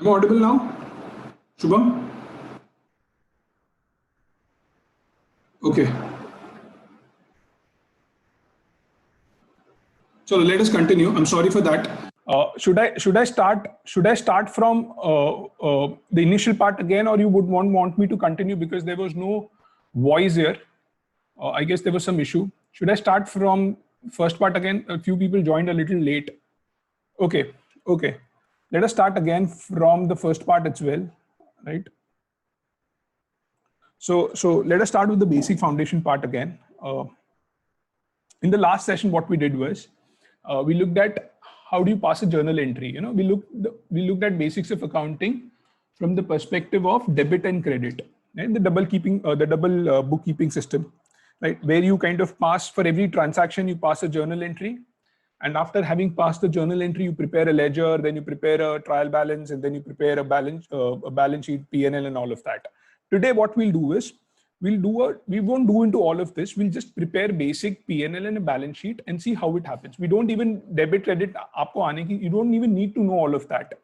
Am I audible now? Shubham? Okay. So let us continue. I'm sorry for that. Should I start from the initial part again, or you would want me to continue because there was no voice here? I guess there was some issue. Should I start from first part again? A few people joined a little late. Okay. Okay. Let us start again from the first part as well, right? So let us start with the basic foundation part again. In the last session, what we did was we looked at how do you pass a journal entry. You know, we looked at basics of accounting from the perspective of debit and credit, right? The double bookkeeping system, right? Where you kind of pass for every transaction, you pass a journal entry. And after having passed the journal entry, you prepare a ledger, then you prepare a trial balance, and then you prepare a balance sheet, P&L, and all of that. Today, what we'll do is we won't do into all of this. We'll just prepare basic P&L and a balance sheet and see how it happens. We don't even debit credit. You don't even need to know all of that,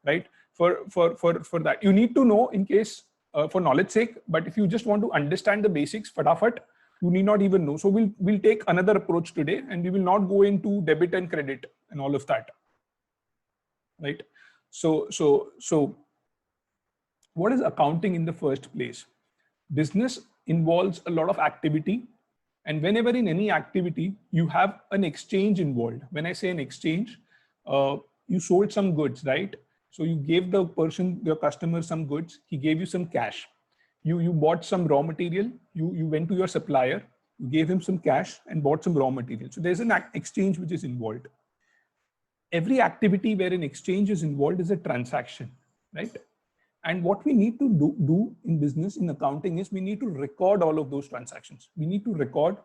right? For that, you need to know in case for knowledge sake. But if you just want to understand the basics, fatafat, you need not even know. So we'll take another approach today, and we will not go into debit and credit and all of that, right? So what is accounting in the first place? Business involves a lot of activity, and whenever in any activity you have an exchange involved. When I say an exchange, you sold some goods, right? So you gave the customer some goods, he gave you some cash. You bought some raw material, you went to your supplier, you gave him some cash and bought some raw material. So there's an exchange which is involved. Every activity where an exchange is involved is a transaction, right? And what we need to do in business, in accounting, is we need to record all of those transactions. We need to record,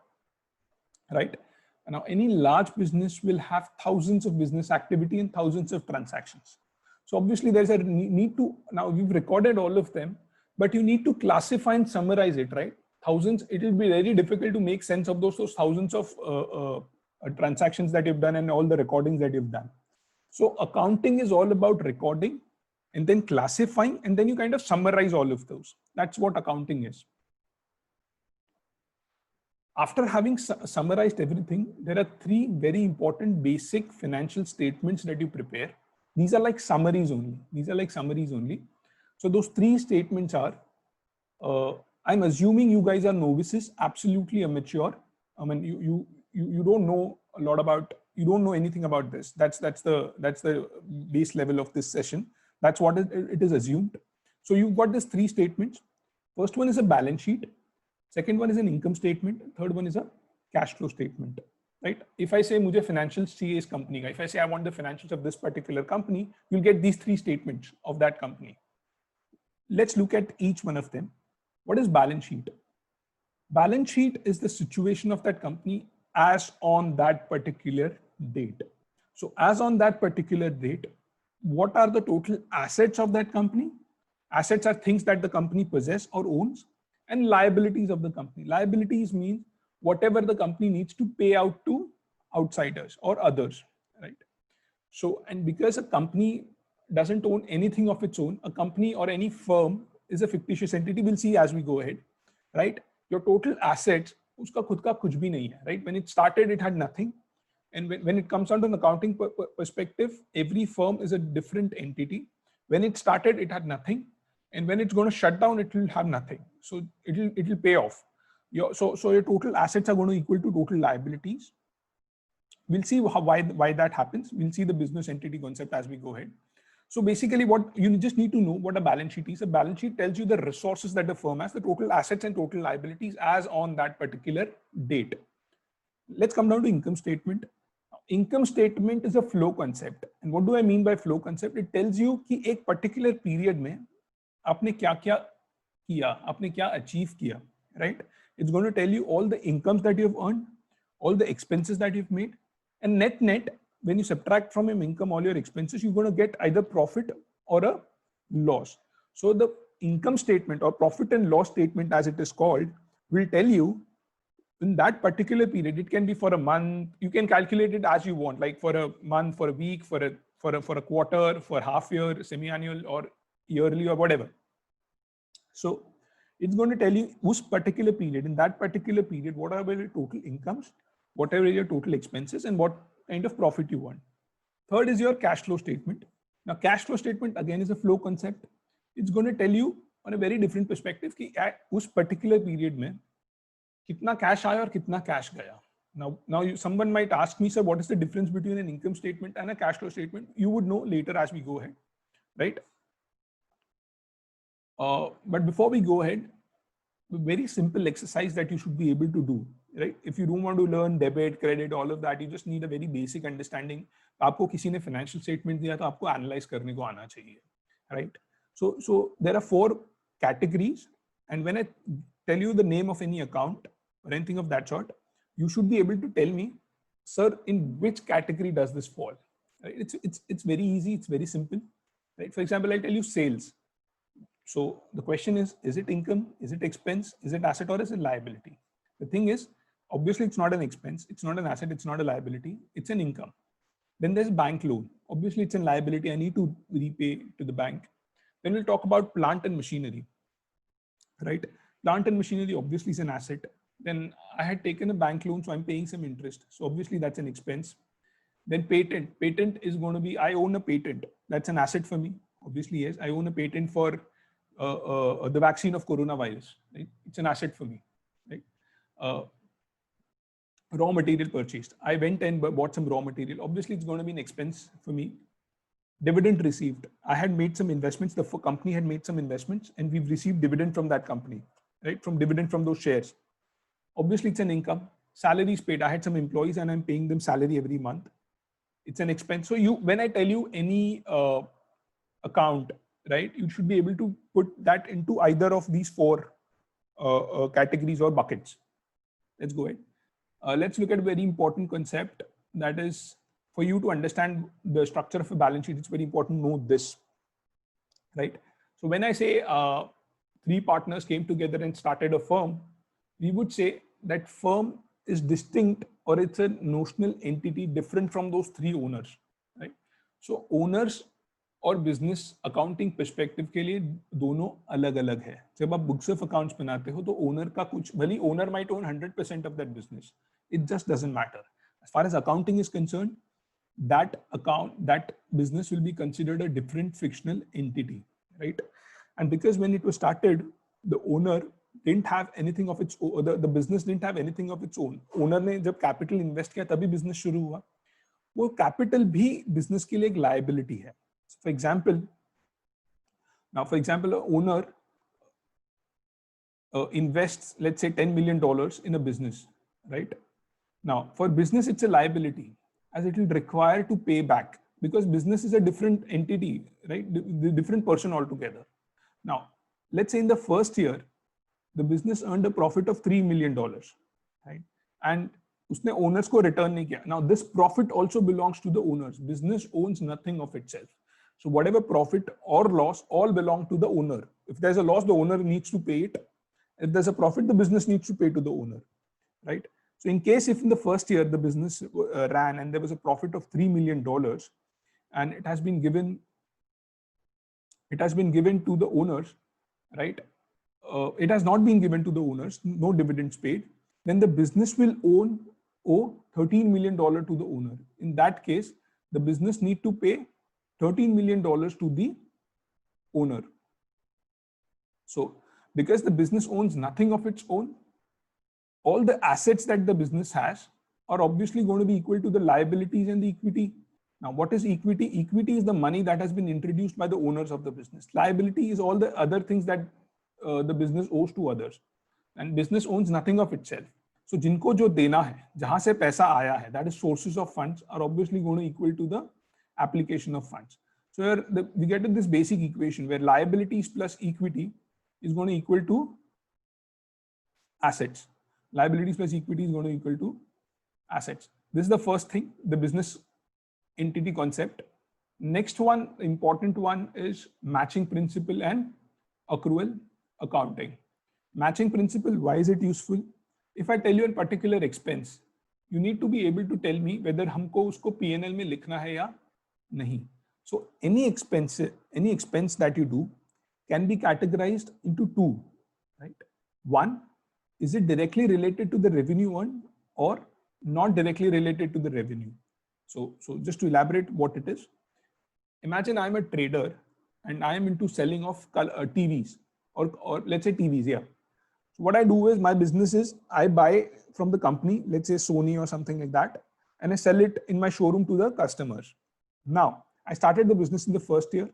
right? Now, any large business will have thousands of business activity and thousands of transactions. So obviously there's a need to, now you've recorded all of them, but you need to classify and summarize it, right? Thousands, it will be very difficult to make sense of those thousands of transactions that you've done and all the recordings that you've done. So accounting is all about recording and then classifying, and then you kind of summarize all of those. That's what accounting is. After having summarized everything, there are three very important basic financial statements that you prepare. These are like summaries only. So those three statements are, I'm assuming you guys are novices, absolutely immature. I mean, you don't know a lot about, you don't know anything about this. That's the base level of this session. That's what it is assumed. So you've got these three statements. First one is a balance sheet. Second one is an income statement. Third one is a cash flow statement, right? If I say mujhe financials chahiye is company ka, if I say I want the financials of this particular company, you'll get these three statements of that company. Let's look at each one of them. What is balance sheet? Balance sheet is the situation of that company as on that particular date. So as on that particular date, what are the total assets of that company? Assets are things that the company possesses or owns, and liabilities of the company. Liabilities mean whatever the company needs to pay out to outsiders or others, right? So, and because a company doesn't own anything of its own, a company or any firm is a fictitious entity. We'll see as we go ahead, right? Your total assets, uska khud ka kuch bhi nahi hai, right? When it started, it had nothing. And when it comes down to an accounting perspective, every firm is a different entity. When it started, it had nothing. And when it's going to shut down, it will have nothing. So it'll pay off. So your total assets are going to equal to total liabilities. We'll see why that happens. We'll see the business entity concept as we go ahead. So basically what you just need to know what a balance sheet is. A balance sheet tells you the resources that the firm has, the total assets and total liabilities as on that particular date. Let's come down to income statement. Income statement is a flow concept. And what do I mean by flow concept? It tells you कि एक particular period में आपने क्या-क्या किया, आपने क्या achieve किया, right? It's going to tell you all the incomes that you've earned, all the expenses that you've made, and net, when you subtract from your income all your expenses, you're going to get either profit or a loss. So the income statement or profit and loss statement, as it is called, will tell you in that particular period. It can be for a month. You can calculate it as you want, like for a month, for a week, for a for a quarter, for half year, semi-annual or yearly or whatever. So it's going to tell you which particular period, in that particular period, what are your total incomes, whatever your total expenses, and what kind of profit you want. Third is your cash flow statement. Now, cash flow statement again is a flow concept. It's going to tell you on a very different perspective कि उस particular period में कितना cash आया और कितना cash गया. Now someone might ask me, sir, what is the difference between an income statement and a cash flow statement? You would know later as we go ahead, right? But before we go ahead, a very simple exercise that you should be able to do, right? If you don't want to learn debit, credit, all of that, you just need a very basic understanding. आपको किसी ने financial statement दिया तो आपको analyze करने को आना चाहिए, right? So there are 4 categories, and when I tell you the name of any account or anything of that sort, you should be able to tell me, sir, in which category does this fall? Right? It's very easy, it's very simple, right? For example, I'll tell you sales. So the question is it income, is it expense, is it asset, or is it liability? The thing is, obviously it's not an expense, it's not an asset, it's not a liability, it's an income. Then there's bank loan. Obviously it's a liability, I need to repay to the bank. Then we'll talk about plant and machinery, right? Plant and machinery obviously is an asset. Then I had taken a bank loan, so I'm paying some interest. So obviously that's an expense. Then patent. Patent is going to be, I own a patent. That's an asset for me. Obviously, yes. I own a patent for the vaccine of coronavirus, right? It's an asset for me, right? Raw material purchased. I went and bought some raw material. Obviously, it's going to be an expense for me. Dividend received. I had made some investments. The company had made some investments, and we've received dividend from that company, right? From dividend from those shares. Obviously, it's an income. Salaries paid. I had some employees, and I'm paying them salary every month. It's an expense. So when I tell you any account, right, you should be able to put that into either of these 4 categories or buckets. Let's go ahead. Let's look at a very important concept, that is, for you to understand the structure of a balance sheet, it's very important to know this, right? So when I say 3 partners came together and started a firm, we would say that firm is distinct, or it's a notional entity different from those 3 owners, right? So owners और business accounting perspective के लिए दोनों अलग अलग है. जब आप books of accounts बनाते हो तो ओनर का कुछ, भले owner might own 100% of that business, it just doesn't matter. As far as accounting is concerned, that business will be considered a different fictional entity, right? And because when it was started, the owner didn't have anything of its own, the business didn't have anything of its own. Owner ने जब capital invest किया तभी business शुरू हुआ. वो capital भी business के लिए एक liability है. For example, an owner invests, let's say, $10 million in a business, right? Now, for business, it's a liability, as it will require to pay back, because business is a different entity, right? The different person altogether. Now, let's say in the first year, the business earned a profit of $3 million, right? And उसने owners को return नहीं किया. Now, this profit also belongs to the owners. Business owns nothing of itself. So whatever profit or loss all belong to the owner. If there's a loss, the owner needs to pay it. If there's a profit, the business needs to pay to the owner, right? So in case if in the first year the business ran and there was a profit of $3 million and it has been given to the owners, right? It has not been given to the owners, no dividends paid, then the business will owe $13 million to the owner. In that case, the business need to pay $13 million to the owner. So because the business owns nothing of its own, all the assets that the business has are obviously going to be equal to the liabilities and the equity. Now, what is equity? Equity is the money that has been introduced by the owners of the business. Liability is all the other things that the business owes to others, and business owns nothing of itself. So जिनको जो देना है, जहां से पैसा आया है, that is sources of funds, are obviously going to equal to the application of funds. So here we get to this basic equation where liabilities plus equity is going to equal to assets. Liabilities plus equity is going to equal to assets. This is the first thing, the business entity concept. Next one, important one, is matching principle and accrual accounting. Matching principle, why is it useful? If I tell you a particular expense, you need to be able to tell me whether हमको उसको P&L में लिखना है या nahi. So any expense that you do can be categorized into two, right? One, is it directly related to the revenue earned or not directly related to the revenue? So just to elaborate what it is, imagine I'm a trader and I am into selling of TVs or let's say TVs. Yeah. So what I do is, my business is I buy from the company, let's say Sony or something like that, and I sell it in my showroom to the customers. Now, I started the business in the first year.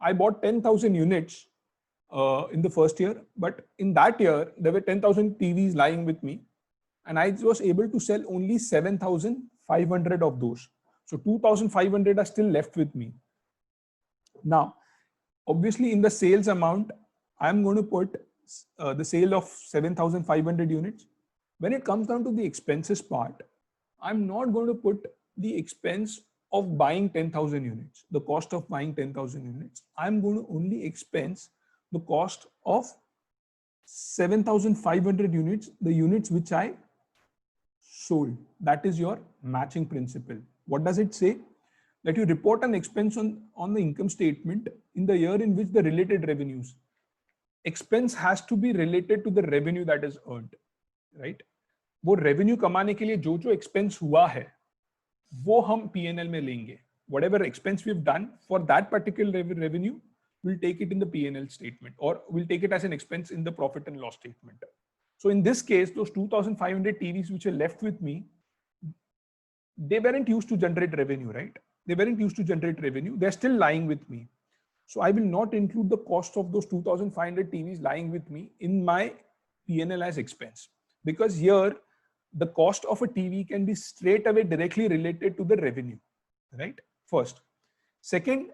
I bought 10,000 units in the first year, but in that year, there were 10,000 TVs lying with me, and I was able to sell only 7,500 of those. So 2,500 are still left with me. Now, obviously, in the sales amount, I'm going to put the sale of 7,500 units. When it comes down to the expenses part, I'm not going to put the expense of buying 10,000 units, the cost of buying 10,000 units. I'm going to only expense the cost of 7,500 units, the units which I sold. That is your matching principle. What does it say? That you report an expense on the income statement in the year in which the related revenues. Expense has to be related to the revenue that is earned, right? वो revenue कमाने के लिए जो expense हुआ है, वो हम P&L में लेंगे. Whatever expense we've done for that particular revenue, we'll take it in the P&L statement, or we'll take it as an expense in the profit and loss statement. So in this case, those 2,500 TVs which are left with me, they weren't used to generate revenue, right? They weren't used to generate revenue. They're still lying with me. So I will not include the cost of those 2,500 TVs lying with me in my P&L as expense, because here the cost of a TV can be straight away directly related to the revenue, right? First. Second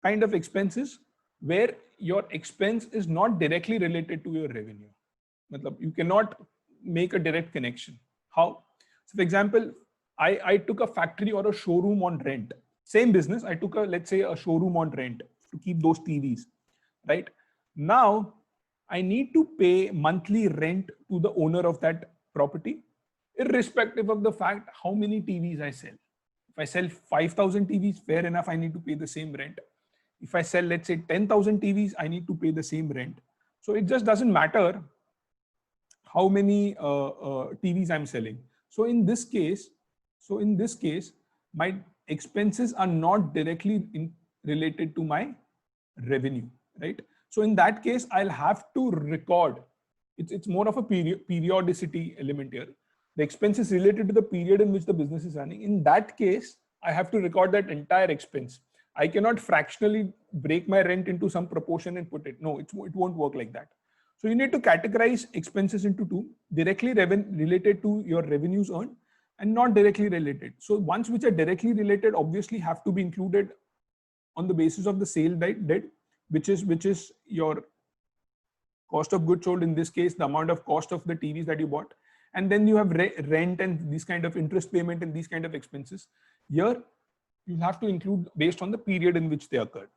kind of expenses where your expense is not directly related to your revenue. You cannot make a direct connection. How? So for example, I took a factory or a showroom on rent. Same business, I took let's say a showroom on rent to keep those TVs, right? Now, I need to pay monthly rent to the owner of that property, irrespective of the fact how many TVs I sell. If I sell 5,000 TVs, fair enough, I need to pay the same rent. If I sell, let's say 10,000 TVs, I need to pay the same rent. So it just doesn't matter how many TVs I'm selling. So in this case, my expenses are not directly related to my revenue, right? So in that case, I'll have to record. It's more of a periodicity element here. The expense is related to the period in which the business is running. In that case, I have to record that entire expense. I cannot fractionally break my rent into some proportion and put it. No, it won't work like that. So you need to categorize expenses into two: directly related to your revenues earned and not directly related. So ones which are directly related obviously have to be included on the basis of the sale did, which is your cost of goods sold, in this case, the amount of cost of the TVs that you bought. And then you have rent and these kind of interest payment and these kind of expenses. Here, you'll have to include based on the period in which they occurred.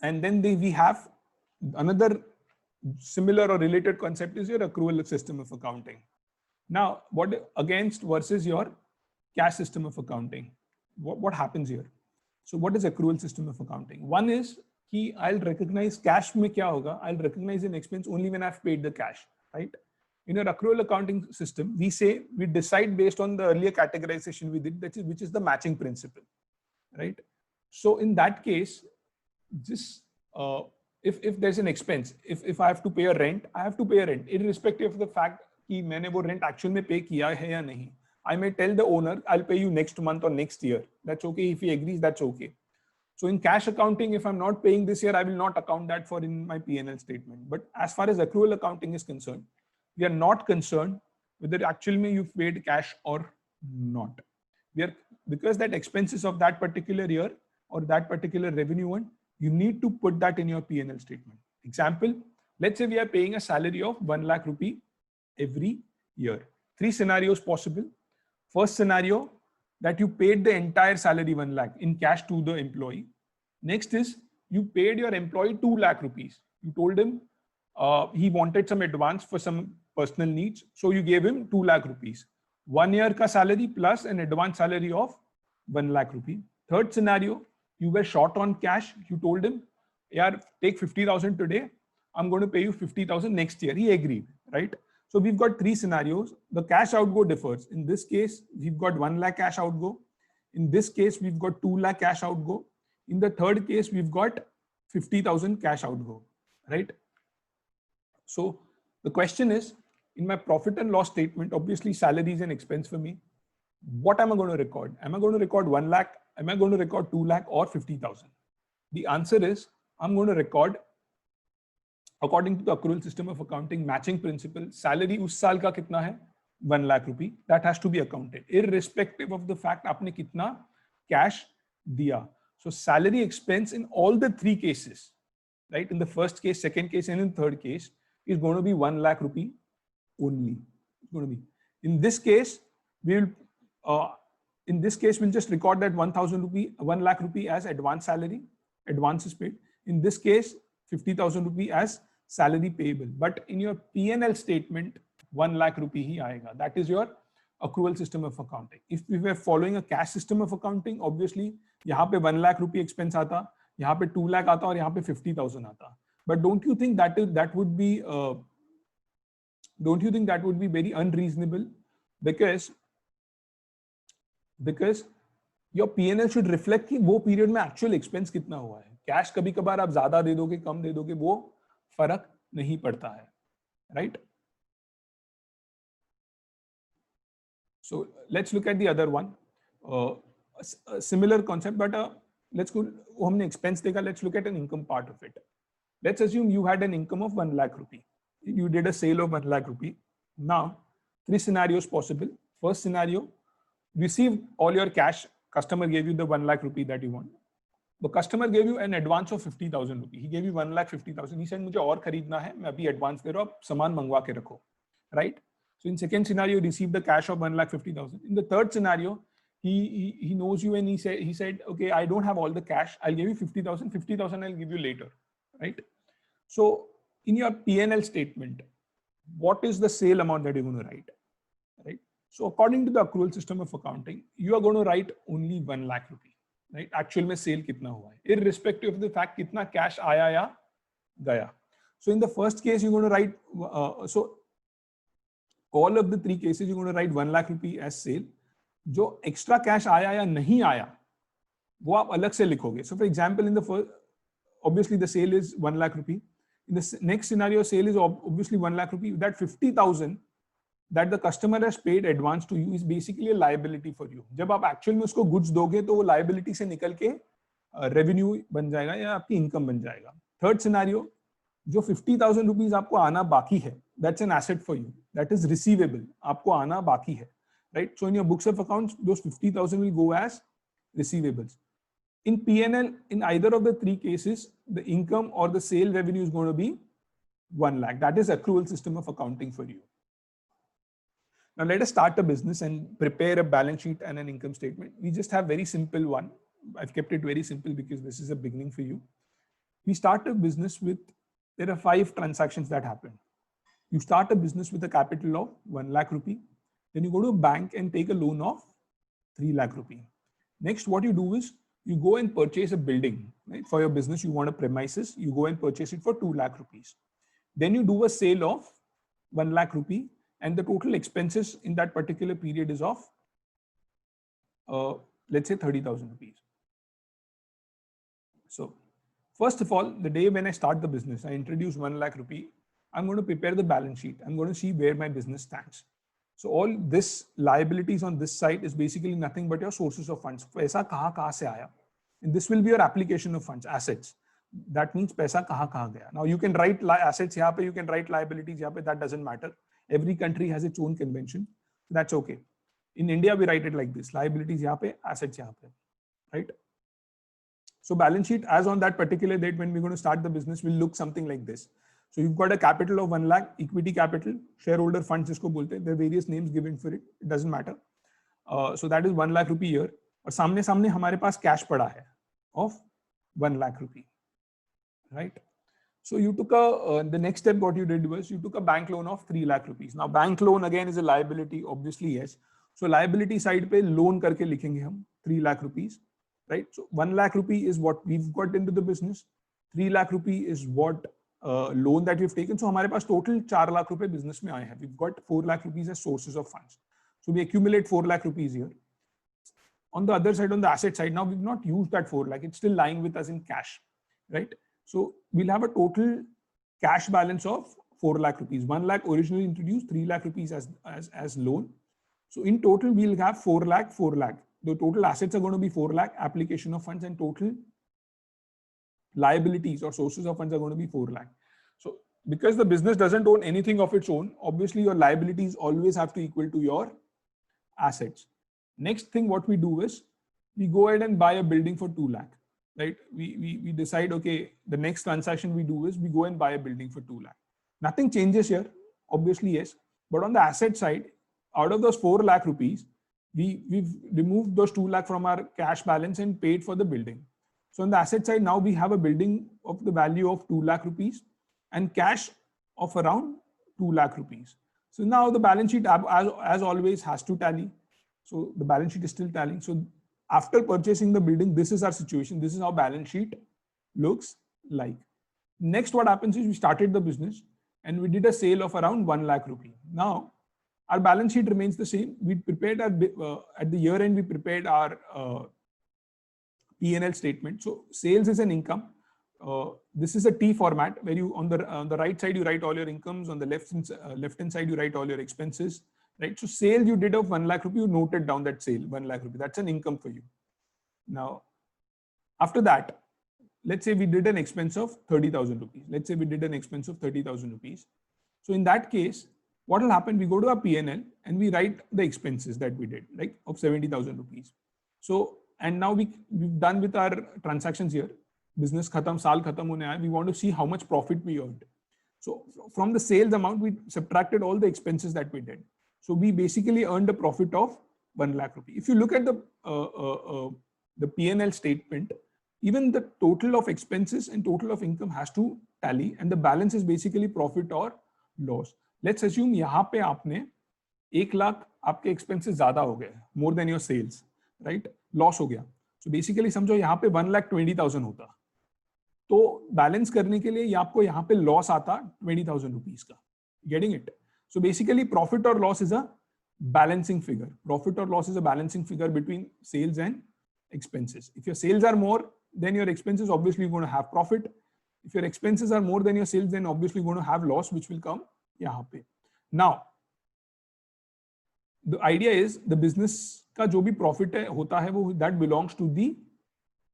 And then we have another similar or related concept is your accrual system of accounting. Now, what against versus your cash system of accounting? What happens here? So what is accrual system of accounting? One is कि I'll recognize cash में क्या होगा? I'll recognize an expense only when I've paid the cash, right? In your accrual accounting system, we decide based on the earlier categorization we did, which is the matching principle, right? So in that case, this if there's an expense, if I have to pay a rent, I have to pay a rent, irrespective of the fact कि मैंने वो rent actual में pay किया है या नहीं. I may tell the owner, I'll pay you next month or next year. That's okay. If he agrees, that's okay. So in cash accounting, if I'm not paying this year, I will not account that for in my P&L statement. But as far as accrual accounting is concerned, we are not concerned whether actually you've paid cash or not. Because that expenses of that particular year or that particular revenue one, you need to put that in your P&L statement. Example, let's say we are paying a salary of 1 lakh rupee every year. 3 scenarios possible. First scenario, that you paid the entire salary 1 lakh in cash to the employee. Next is you paid your employee 2 lakh rupees. You told him he wanted some advance for some personal needs. So you gave him 2 lakh rupees. 1 year ka salary plus an advance salary of 1 lakh rupee. Third scenario, you were short on cash. You told him, yeah, take 50,000 today. I'm going to pay you 50,000 next year. He agreed, right? So we've got three scenarios. The cash outgo differs. In this case, we've got 1 lakh cash outgo. In this case, we've got 2 lakh cash outgo. In the third case, we've got 50,000 cash outgo, right? So the question is, in my profit and loss statement, obviously salary is an expense for me. What am I going to record? Am I going to record 1 lakh? Am I going to record 2 lakh or 50,000? The answer is, I'm going to record, according to the accrual system of accounting matching principle, salary us saal ka kitna hai? 1 lakh rupee. That has to be accounted, irrespective of the fact aapne kitna cash diya. So salary expense in all the three cases, right? In the first case, second case, and in third case, is going to be 1 lakh rupee only. It's going to be. In this case, we'll just record that 1 lakh rupee as advance salary, advance is paid. In this case, 50,000 rupee as salary payable. But in your P&L statement, 1 lakh rupee hi aayega. That is your accrual system of accounting. If we were following a cash system of accounting, obviously, यहाँ पे 1 lakh rupee expense आता, यहाँ पे 2 lakh आता और यहाँ पे 50,000 आता. But don't you think that would be very unreasonable? Because your P&L should reflect कि वो period में actual expense कितना हुआ है. Cash कभी कभार आप ज़्यादा दे दोगे, कम दे दोगे, वो फर्क नहीं पड़ता है, right? So let's look at the other one. A similar concept, but let's go. हमने expense देखा. Let's look at an income part of it. Let's assume you had an income of 1 lakh rupee. You did a sale of 1 lakh rupee. Now, three scenarios possible. First scenario, receive all your cash. Customer gave you the 1 lakh rupee that you want. The customer gave you an advance of 50,000 rupee. He gave you 1 lakh 50,000. He said, मुझे और खरीदना है, मैं अभी advance दे रहा हूँ, आप सामान मंगवा के रखो, right? So in second scenario, you receive the cash of 1 lakh 50,000. In the third scenario, he knows you and he said, okay, I don't have all the cash. I'll give you 50,000. 50,000 I'll give you later, right? So in your P&L statement, what is the sale amount that you're going to write, right? So according to the accrual system of accounting, you are going to write only 1 lakh rupee, right? Actual में sale कितना हुआ है, irrespective of the fact कितना cash आया या गया. So in the first case, you're going to write, so all of the three cases, you're going to write 1 lakh rupee as sale. जो extra cash आया या नहीं आया, वो आप अलग से लिखोगे. So for example, in the first, obviously the sale is 1 lakh rupee. In the next scenario, sale is obviously 1 lakh rupee. That 50,000 that the customer has paid advance to you is basically a liability for you. जब आप actual में उसको goods दोगे तो वो liability से निकल के revenue बन जाएगा या आपकी income बन जाएगा. Third scenario, जो 50,000 rupees आपको आना बाकी है, that's an asset for you. That is receivable. आपको आना बाकी है, right? So in your books of accounts, those 50,000 will go as receivables. In P&L, in either of the three cases, the income or the sale revenue is going to be 1 lakh. That is accrual system of accounting for you. Now let us start a business and prepare a balance sheet and an income statement. We just have very simple one. I've kept it very simple because this is a beginning for you. We start a business with, there are 5 transactions that happen. You start a business with a capital of 1 lakh rupee. Then you go to a bank and take a loan of 3 lakh rupee. Next, what you do is you go and purchase a building, right? For your business, you want a premises, you go and purchase it for 2 lakh rupees. Then you do a sale of 1 lakh rupee and the total expenses in that particular period is of, let's say 30,000 rupees. So first of all, the day when I start the business, I introduce 1 lakh rupee. I'm going to prepare the balance sheet. I'm going to see where my business stands. So all this liabilities on this side is basically nothing but your sources of funds. पैसा कहाँ से आया? And this will be your application of funds, assets. That means पैसा कहाँ गया. Now you can write assets यहाँ पे, you can write liabilities यहाँ पे. That doesn't matter. Every country has its own convention. That's okay. In India, we write it like this: liabilities यहाँ पे, assets यहाँ पे, right? So balance sheet as on that particular date when we're going to start the business will look something like this. So you've got a capital of 1 lakh, equity capital, shareholder funds जिसको बोलते हैं. There are various names given for it. It doesn't matter. So that is 1 lakh rupee here. और सामने हमारे पास cash पड़ा है of 1 lakh rupee, right? So you took the next step, what you did was you took a bank loan of 3 lakh rupees. Now bank loan again is a liability, obviously, yes. So liability side पे loan करके लिखेंगे हम 3 lakh rupees, right? So 1 lakh rupee is what we've got into the business. 3 lakh rupee is what loan that we've taken. So हमारे पास total 4 lakh रुपए business में आए हैं. We've got 4 lakh rupees as sources of funds. So we accumulate 4 lakh rupees here. On the other side, on the asset side, now we've not used that 4 lakh. It's still lying with us in cash, right? So we'll have a total cash balance of 4 lakh rupees. 1 lakh originally introduced, 3 lakh rupees as loan. So in total, we'll have 4 lakh, 4 lakh. The total assets are going to be 4 lakh, application of funds, and total liabilities or sources of funds are going to be 4 lakh. So because the business doesn't own anything of its own, obviously your liabilities always have to equal to your assets. Next thing what we do is we go ahead and buy a building for 2 lakh, right? We decide, okay, the next transaction we do is we go and buy a building for 2 lakh. Nothing changes here, obviously, yes. But on the asset side, out of those 4 lakh rupees, we've removed those 2 lakh from our cash balance and paid for the building. So on the asset side, now we have a building of the value of 2 lakh rupees and cash of around 2 lakh rupees. So now the balance sheet, as always, has to tally. So the balance sheet is still tallying. So after purchasing the building, this is our situation. This is how balance sheet looks like. Next, what happens is we started the business and we did a sale of around 1 lakh rupee. Now, our balance sheet remains the same. We prepared our, at the year end, we prepared our P&L statement. So sales is an income. This is a T format where you on the right side, you write all your incomes. On the left hand side, you write all your expenses. Right. So sale you did of 1 lakh rupee, you noted down that sale, 1 lakh rupee. That's an income for you. Now, after that, let's say we did an expense of 30,000 rupees. Let's say we did an expense of 30,000 rupees. So in that case, what will happen? We go to our P&L and we write the expenses that we did, right, of 70,000 rupees. So, and now we've done with our transactions here. Business khatam, saal khatam hone aaya. We want to see how much profit we earned. So from the sales amount, we subtracted all the expenses that we did. So we basically earned a profit of 1 lakh rupee. If you look at the P&L statement, even the total of expenses and total of income has to tally, and the balance is basically profit or loss. Let's assume यहाँ पे आपने 1 लाख आपके expenses ज़्यादा हो गए, more than your sales, right? Loss हो गया. So basically समझो यहाँ पे 1,20,000 होता, तो balance करने के लिए आपको यहाँ पे loss आता 20,000 rupees का. Getting it? So basically profit or loss is a balancing figure. Profit or loss is a balancing figure between sales and expenses. If your sales are more than your expenses, obviously you're going to have profit. If your expenses are more than your sales, then obviously you're going to have loss, which will come यहाँ पे. Now, the idea is the business का जो भी profit है होता है वो that belongs to the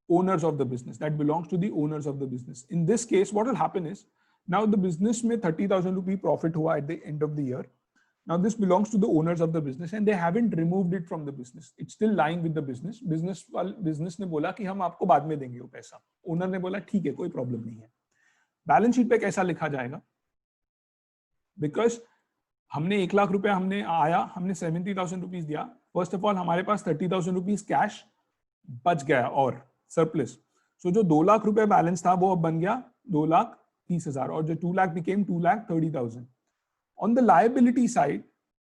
owners of the business. That belongs to the owners of the business. In this case, what will happen is now the business में 30,000 rupee profit हुआ at the end of the year. Now this belongs to the owners of the business and they haven't removed it from the business. It's still lying with the business. Business ने बोला कि हम आपको बाद में देंगे वो पैसा. Owner ने बोला ठीक है, कोई problem नहीं है. Balance sheet पे कैसा लिखा जाएगा? Because हमने 1 लाख रुपया हमने आया, हमने 70,000 rupees दिया. First of all, हमारे पास 30,000 rupees cash बच गया और surplus. So जो 2 लाख रुपया balance था वो अब बन गया 2,30,000 और जो 2 lakh became 2,30,000. On the liability side,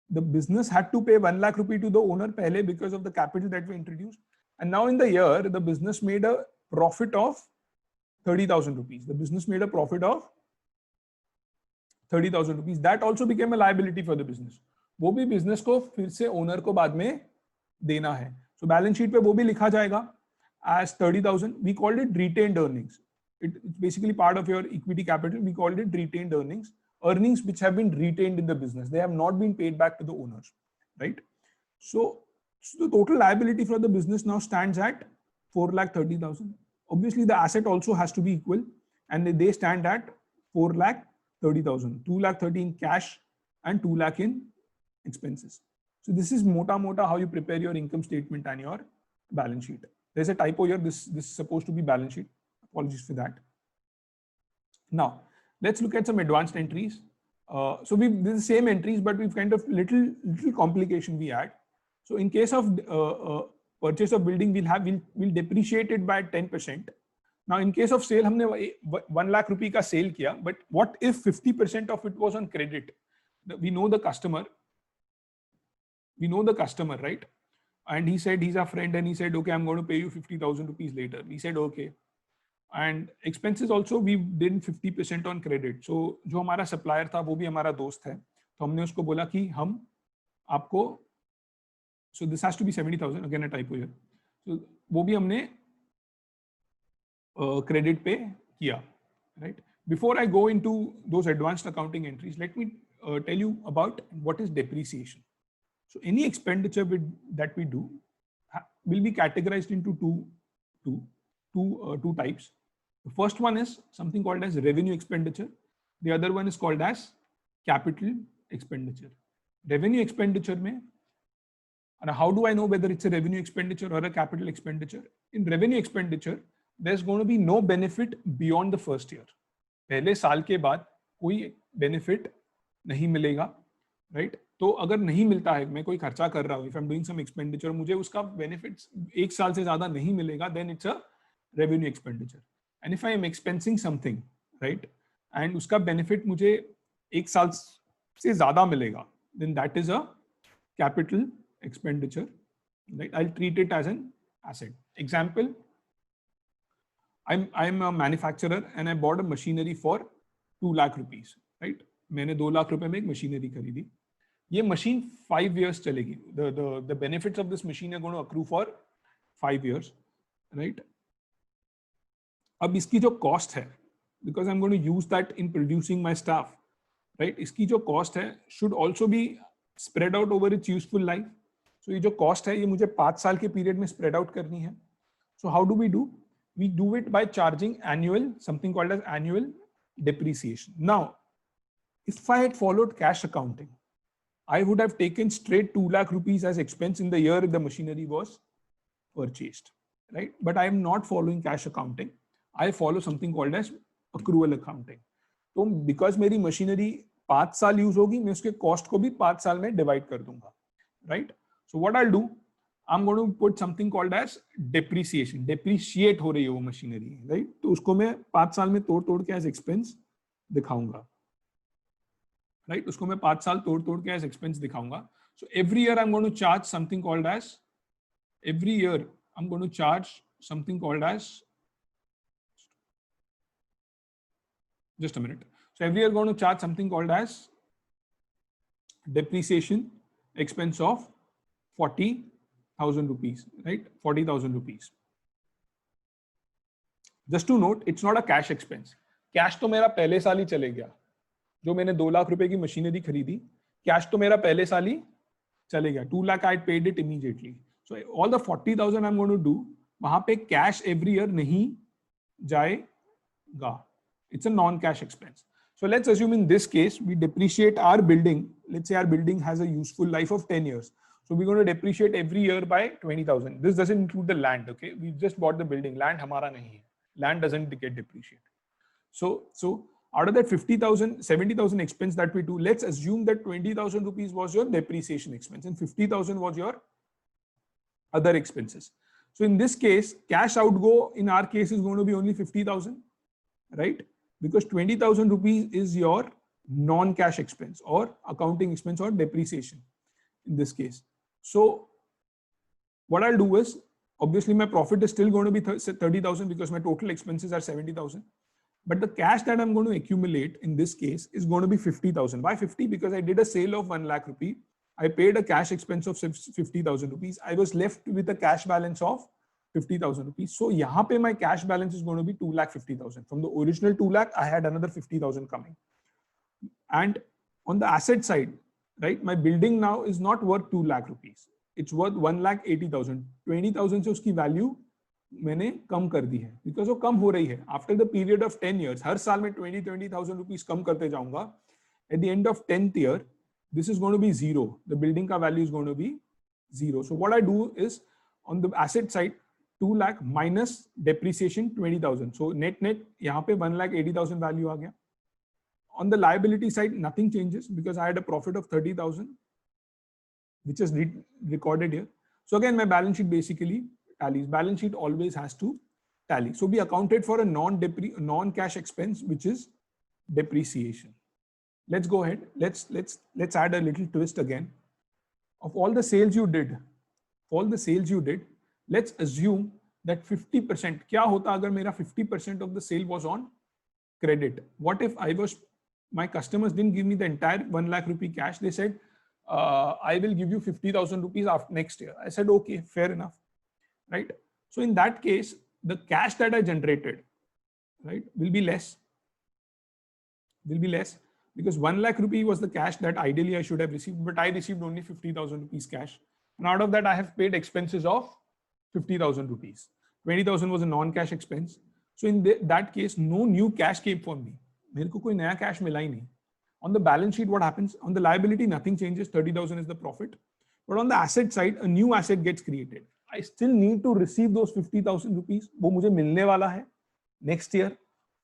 the business had to pay 1 lakh rupee to the owner pehle because of the capital that we introduced. And now in the year, the business made a profit of 30,000 rupees. The business made a profit of 30,000 rupees. That also became a liability for the business. वो भी business को फिर से owner को बाद में देना है. So balance sheet पे वो भी लिखा जाएगा as 30,000. We called it retained earnings. It's basically part of your equity capital. We called it retained earnings. Earnings which have been retained in the business. They have not been paid back to the owners, right? So the total liability for the business now stands at 4,30,000. Obviously, the asset also has to be equal, and they stand at 4,30,000. 2,30,000 in cash and 2 lakh in expenses. So this is mota how you prepare your income statement and your balance sheet. There's a typo here. This is supposed to be balance sheet. Apologies for that. Now, let's look at some advanced entries. So this is the same entries, but we've kind of little complication we add. So in case of purchase of building, we'll depreciate it by 10%. Now in case of sale, हमने 1 lakh rupee का sale किया, but what if 50% of it was on credit? We know the customer We know the customer, right? And he said he's our friend, and he said, okay, I'm going to pay you 50,000 rupees later. We said, okay. And expenses also we did 50% on credit. So जो हमारा supplier था वो भी हमारा दोस्त है, तो हमने उसको बोला कि हम आपको, so this has to be 70,000, again a typo here. So वो भी हमने credit पे किया, right? Before I go into those advanced accounting entries, let me tell you about what is depreciation. So any expenditure that we do will be categorized into two types. The first one is something called as revenue expenditure. The other one is called as capital expenditure. Revenue expenditure mein, and how do I know whether it's a revenue expenditure or a capital expenditure? In revenue expenditure, there's going to be no benefit beyond the first year. पहले साल के बाद कोई benefit नहीं मिलेगा, right? तो अगर नहीं मिलता है, मैं कोई खर्चा कर रहा हूँ, if I'm doing some expenditure, मुझे उसका benefits एक साल से ज़्यादा नहीं मिलेगा, then it's a revenue expenditure. And if I am expensing something, right, and उसका benefit मुझे एक साल से ज़्यादा मिलेगा, then that is a capital expenditure, right? I'll treat it as an asset. Example, I'm a manufacturer and I bought a machinery for 2 lakh rupees, right? मैंने 2 लाख रुपए में एक मशीनरी खरीदी. ये मशीन 5 years चलेगी. The benefits of this machine are going to accrue for 5 years, right? अब इसकी जो cost है, because I'm going to use that in producing my stuff, right? इसकी जो cost है should also be spread out over its useful life. So ये जो cost है ये मुझे 5 साल के period में spread out करनी है. So how do? We do it by charging annual, something called as annual depreciation. Now, if I had followed cash accounting, I would have taken straight 2 lakh rupees as expense in the year the machinery was purchased, right? But I am not following cash accounting. I follow something called as accrual accounting. So because मेरी machinery 5 साल use होगी, मैं उसके cost को भी 5 साल में divide कर दूंगा, right? So what I'll do, I'm going to put something called as depreciation. Depreciate हो रही है वो machinery, right? तो उसको मैं 5 साल में तोड़ के as expense दिखाऊंगा, right? उसको मैं 5 साल तोड़ के as expense दिखाऊंगा. So every year I'm going to charge something called as, just a minute. So every year I'm going to charge something called as depreciation expense of 40,000 rupees, right? 40,000 rupees. Just to note, it's not a cash expense. Cash तो मेरा पहले साल ही चले गया. जो मैंने 2 लाख रुपए की मशीनरी खरीदी, कैश तो मेरा पहले साल ही चले गया. 2 lakh I paid it immediately. So all the 40,000 I'm going to do, वहां पे cash every year नहीं जाएगा. It's a non-cash expense. So let's assume in this case we depreciate our building. Let's say our building has a useful life of 10 years. So we're going to depreciate every year by 20,000. This doesn't include the land. Okay, we just bought the building. Land हमारा नहीं है. Land doesn't get depreciated. So out of that 50,000, 70,000 expense that we do, let's assume that 20,000 rupees was your depreciation expense and 50,000 was your other expenses. So in this case, cash outgo in our case is going to be only 50,000, right? Because 20,000 rupees is your non-cash expense or accounting expense or depreciation in this case. So what I'll do is, obviously my profit is still going to be 30,000 because my total expenses are 70,000. But the cash that I'm going to accumulate in this case is going to be 50,000. Why 50? Because I did a sale of 1 lakh rupee. I paid a cash expense of 50,000 rupees. I was left with a cash balance of 50,000 rupees. So यहाँ पे my cash balance is going to be 2,50,000. From the original 2 lakh, I had another 50,000 coming. And on the asset side, right, my building now is not worth 2 lakh rupees. It's worth 1,80,000. 20,000 से उसकी value मैंने कम कर दी है, because वो कम हो रही है. After the period of 10 years, हर साल में 20,000 rupees कम करते जाऊंगा. At the end of 10th year, this is going to be zero. The building का value is going to be zero. So what I do is, on the asset side, 2 lakh minus depreciation 20,000. So net यहाँ पे 1,80,000 value आ गया. On the liability side, nothing changes because I had a profit of 30,000, which is recorded here. So again, my balance sheet basically tallies. Balance sheet always has to tally. So we accounted for a non-cash expense, which is depreciation. Let's go ahead. Let's add a little twist again. of all the sales you did, let's assume that 50%, क्या होता अगर मेरा 50% of the sale was on credit? What if my customers didn't give me the entire 1 lakh rupee cash? They said, I will give you 50,000 rupees after next year. I said, okay, fair enough, right? So in that case, the cash that I generated, right, will be less, because 1 lakh rupee was the cash that ideally I should have received, but I received only 50,000 rupees cash. And out of that, I have paid expenses of 50,000 rupees. 20,000 was a non-cash expense. So in that case, no new cash came for me. मेरे को कोई नया cash मिला ही नहीं. On the balance sheet, what happens? On the liability, nothing changes. 30,000 is the profit. But on the asset side, a new asset gets created. I still need to receive those 50,000 rupees. वो मुझे मिलने वाला है next year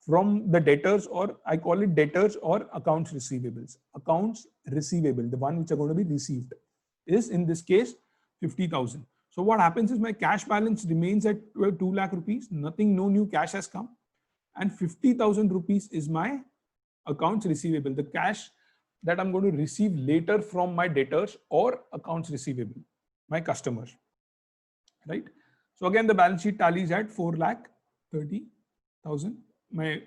from the debtors, or I call it debtors or accounts receivables. Accounts receivable, the one which are going to be received, is in this case 50,000. So what happens is my cash balance remains at 2 lakh rupees. Nothing, no new cash has come. And 50,000 rupees is my accounts receivable, the cash that I'm going to receive later from my debtors or accounts receivable, my customers, right? So again, the balance sheet tallies at 4,30,000. My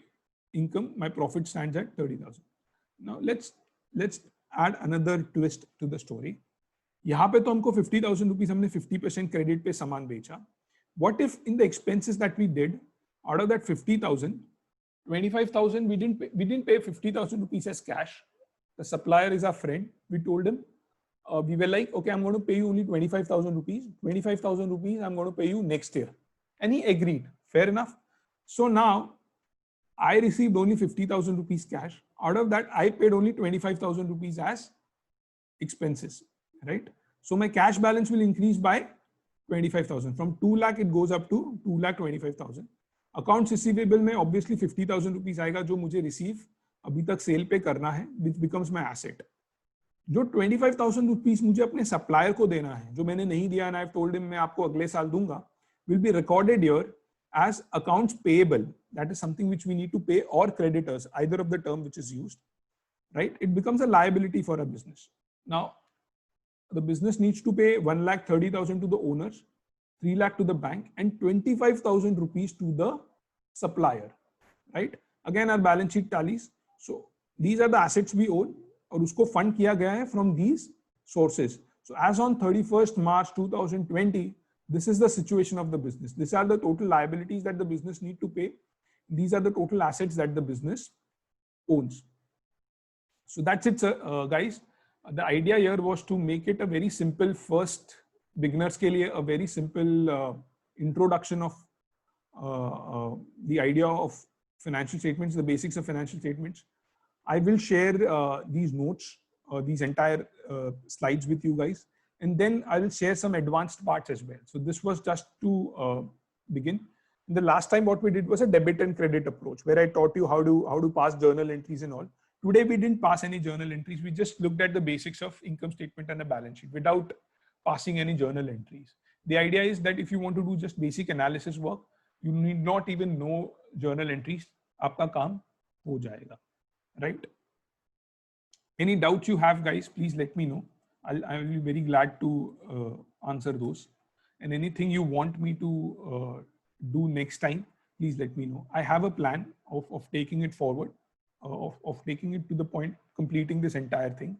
income, my profit stands at 30,000. Now let's add another twist to the story. यहाँ पे तो हमको 50,000 rupees हमने 50% credit पे सामान बेचा. What if in the expenses that we did, out of that 50,000, 25,000 we didn't pay 50,000 rupees as cash. The supplier is our friend. We told him, we were like, okay, I'm going to pay you only 25,000 rupees. 25,000 rupees I'm going to pay you next year. And he agreed. Fair enough. So now I received only 50,000 rupees cash. Out of that, I paid only 25,000 rupees as expenses, right? So my cash balance will increase by 25,000. From 2 lakh, it goes up to 2,25,000. Accounts receivable में obviously 50,000 rupees आएगा जो मुझे receive अभी तक sale पे करना है, which becomes my asset. जो 25,000 rupees मुझे अपने supplier को देना है, जो मैंने नहीं दिया and I've told him मैं आपको अगले साल दूंगा, will be recorded here as accounts payable. That is something which we need to pay, or creditors, either of the term which is used, right? It becomes a liability for a business. Now, the business needs to pay 1,30,000 to the owners, 3 lakh to the bank, and 25,000 rupees to the supplier, right? Again, our balance sheet tallies. So these are the assets we own, और उसको fund किया गया है from these sources. So as on 31st March 2020, this is the situation of the business. These are the total liabilities that the business need to pay. These are the total assets that the business owns. So that's it, guys. The idea here was to make it a very simple first beginners के लिए a very simple introduction of the idea of financial statements, the basics of financial statements. I will share these notes, these entire slides with you guys, and then I will share some advanced parts as well. So this was just to begin. The last time what we did was a debit and credit approach, where I taught you how to pass journal entries and all. Today we didn't pass any journal entries. We just looked at the basics of income statement and a balance sheet without passing any journal entries. The idea is that if you want to do just basic analysis work, you need not even know journal entries. आपका काम हो जाएगा, right? Any doubts you have, guys, please let me know. I will be very glad to answer those. And anything you want me to do next time, please let me know. I have a plan of taking it forward, of taking it to the point, completing this entire thing.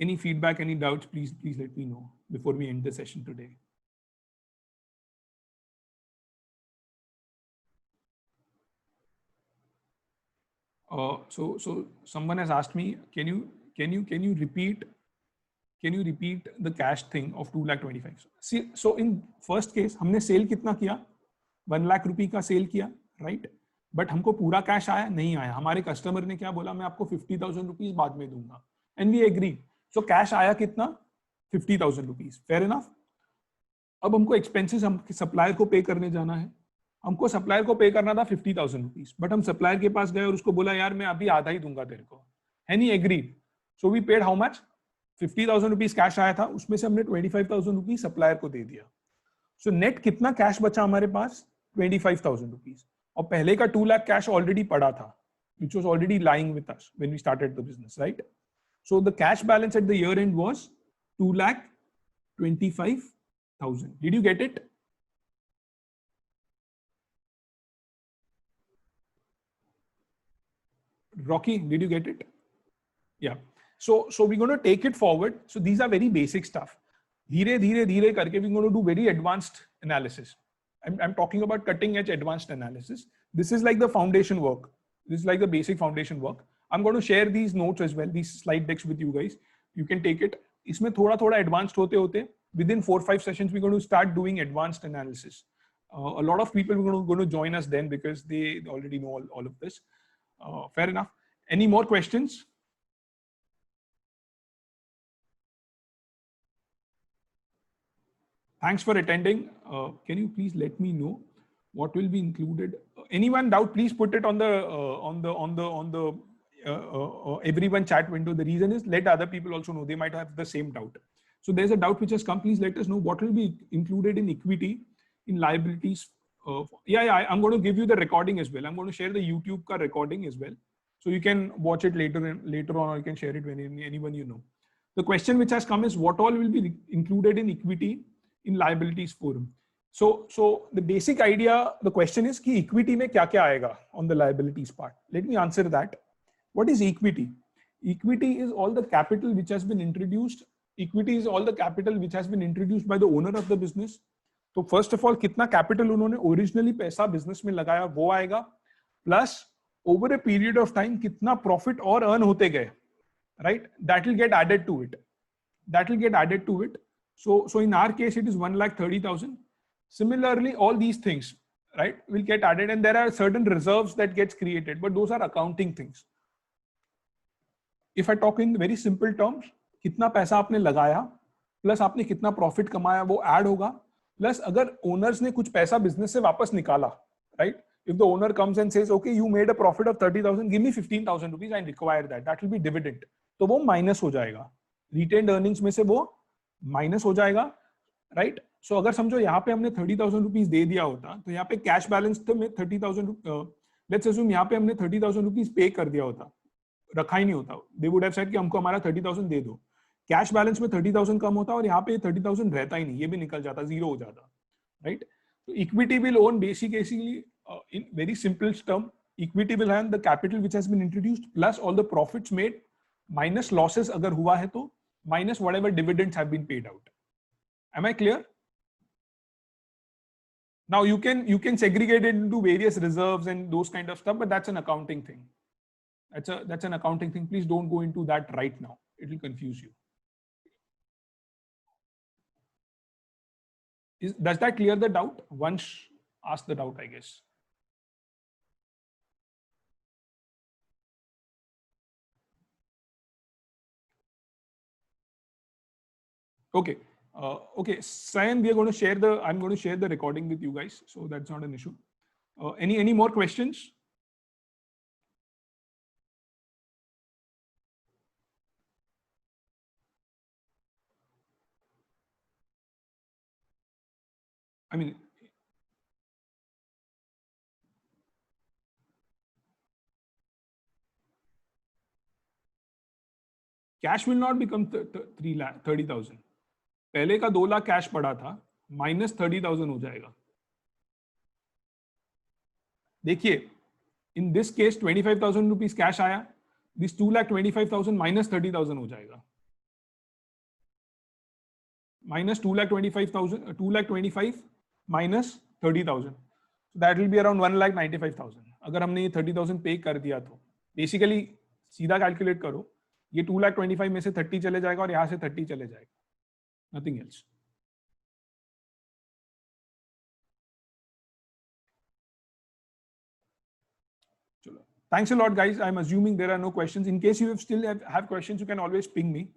Any feedback, any doubts, please let me know before we end the session today. So someone has asked me, can you repeat the cash thing of 2,25,000? See, so in first case, हमने sale कितना किया? 1 lakh रुपए का sale किया, right? But हमको पूरा cash आया नहीं आया. हमारे customer ने क्या बोला? मैं आपको 50,000 rupees बाद में दूंगा. And we agree. So cash आया कितना? 50,000 rupees. Fair enough? अब हमको expenses हम supplier को pay करने जाना है. हमको सप्लायर को पे करना था 50,000 रुपीज, बट हम सप्लायर के पास गए और उसको बोला यार मैं अभी आधा ही दूंगा तेरे को. And he agreed. So we paid how much? 50,000 rupees cash आया था, उसमें से हमने 25,000 रुपीज सप्लायर को दे दिया. सो नेट कितना कैश बचा हमारे पास? 25,000 रुपीज. और पहले का 2 लाख कैश ऑलरेडी पड़ा था, which was already lying with us when we started the business, right? So the cash balance at the year end was 2,25,000. Did you get it? Rocky, did you get it? Yeah. So we're going to take it forward. So these are very basic stuff. Dheere, dheere, dheere karke, we're going to do very advanced analysis. I'm talking about cutting edge advanced analysis. This is like the foundation work. This is like the basic foundation work. I'm going to share these notes as well, these slide decks with you guys. You can take it. इसमें थोड़ा advanced होते within 4-5 sessions we're going to start doing advanced analysis. A lot of people are going to join us then because they already know all of this. Fair enough. Any more questions? Thanks for attending. Can you please let me know what will be included? Anyone doubt? Please put it on the everyone chat window. The reason is let other people also know. They might have the same doubt. So there's a doubt which has come. Please let us know what will be included in equity, in liabilities. I'm going to give you the recording as well. I'm going to share the YouTube ka recording as well, so you can watch it later on, or you can share it with anyone you know. The question which has come is what all will be included in equity in liabilities forum. So the basic idea, the question is कि equity में क्या क्या आएगा on the liabilities part. Let me answer that. What is equity? Equity is all the capital which has been introduced. Equity is all the capital which has been introduced by the owner of the business. So first of all, कितना capital उन्होंने originally पैसा business में लगाया वो आएगा. Plus over a period of time कितना profit और earn होते गए, right? That will get added to it. That will get added to it. So in our case, it is 1,30,000. Similarly, all these things, right, will get added, and there are certain reserves that gets created, but those are accounting things. If I talk in very simple terms, कितना पैसा आपने लगाया, plus आपने कितना profit कमाया, वो add होगा. Plus अगर owners ने कुछ पैसा business से वापस निकाला, right? If the owner comes and says, okay, you made a profit of 30,000, give me 15,000 rupees, I require that. That will be dividend. तो वो minus हो जाएगा. Retained earnings में से वो माइनस हो जाएगा, राइट? सो अगर समझो यहाँ पे हमने 30,000 रुपीज दे दिया होता तो यहाँ पे कैश बैलेंस तो में 30,000, लेट्स अज्यूम यहाँ पे हमने 30,000 रुपीज पे कर दिया होता, रखा ही नहीं होता. दे वुड हैव सेड कि हमको हमारा 30,000 दे दो. कैश बैलेंस में 30,000 कम होता और यहाँ पे 30,000 रहता ही नहीं, ये भी निकल जाता, जीरो हो जाता, राइट? तो equity will own basically in very simple term, equity will have the capital which has been introduced plus all the profits made minus losses अगर हुआ है तो minus whatever dividends have been paid out. Am I clear? Now you can segregate it into various reserves and those kind of stuff, but that's an accounting thing. That's an accounting thing. Please don't go into that right now. It will confuse you. Does that clear the doubt? Once ask the doubt, I guess. Okay. Okay, Sayan, I'm going to share the recording with you guys, so that's not an issue. Any more questions? I mean, cash will not become 30,000. पहले का 2 lakh cash पड़ा था, minus 30,000 हो जाएगा. देखिए, in this case 25,000 rupees cash आया, this 2,25,000 minus 30,000 हो जाएगा. Minus 2,25,000, 2,25,000 minus 30,000, that will be around 1,95,000. अगर हमने ये 30,000 पे कर दिया तो बेसिकली सीधा कैलकुलेट करो, ये 2,25,000 में से 30 चले जाएगा और यहाँ से 30 चले जाएगा. Nothing else. Thanks a lot, guys. I'm assuming there are no questions. In case you still have questions, you can always ping me.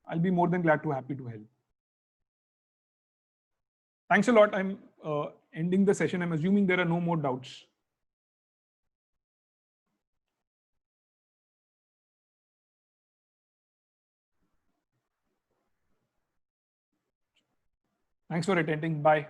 I'll be more than happy to help. Thanks a lot. I'm ending the session. I'm assuming there are no more doubts. Thanks for attending. Bye.